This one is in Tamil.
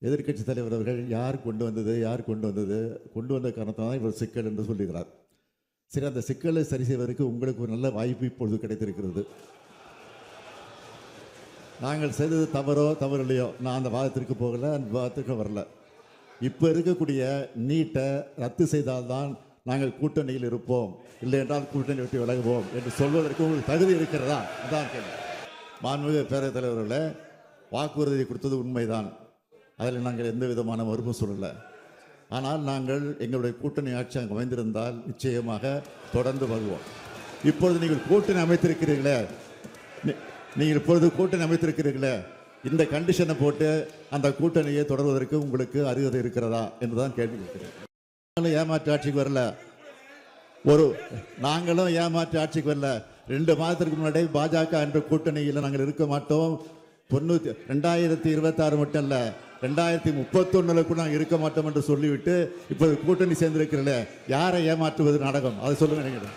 எதிர்க்கட்சி தலைவர் அவர்கள் யார் கொண்டு வந்த காரணத்தால் தான் இவர் சிக்கல் என்று சொல்லுகிறார். சரி, அந்த சிக்கலை சரி செய்வதற்கு உங்களுக்கு ஒரு நல்ல வாய்ப்பு இப்பொழுது கிடைத்திருக்கிறது. நாங்கள் செய்தது தவறு இல்லையோ, நான் அந்த வாதத்திற்கு போகலை, அந்த வாதத்திற்கு வரல. இப்போ இருக்கக்கூடிய நீட்டை ரத்து செய்தால்தான் நாங்கள் கூட்டணியில் இருப்போம், இல்லை என்றால் கூட்டணி விட்டு விலகுவோம் என்று சொல்வதற்கு உங்களுக்கு தகுதி இருக்கிறதா? அதான் கேள்வி. மாண்புமிகு பேரவைத் தலைவர்களே, வாக்குறுதி கொடுத்தது உண்மைதான், அதில் நாங்கள் எந்த விதமான மறுப்பும் சொல்லலை. ஆனால் நாங்கள் எங்களுடைய கூட்டணி ஆட்சி அங்கே அமைந்திருந்தால் நிச்சயமாக தொடர்ந்து வருவோம். இப்பொழுது நீங்கள் கூட்டணி அமைத்திருக்கிறீர்களே, இந்த கண்டிஷனை போட்டு அந்த கூட்டணியை தொடர்வதற்கு உங்களுக்கு அருகதை இருக்கிறதா என்றுதான் கேள்வி கேட்கிறேன். ஏமாற்று ஆட்சிக்கு வரல, நாங்களும் ஏமாற்று ஆட்சிக்கு வரல. 2 மாதத்திற்கு முன்னாடி பாஜக என்ற கூட்டணியில் நாங்கள் இருக்க மாட்டோம், 2026 மட்டும் இல்லை 2031 கூட நாங்கள் இருக்க மாட்டோம் என்று சொல்லிவிட்டு இப்போது கூட்டணி சேர்ந்திருக்கிறீர்களே, யாரை ஏமாற்றுவது நாடகம்? அதை சொல்லுங்க.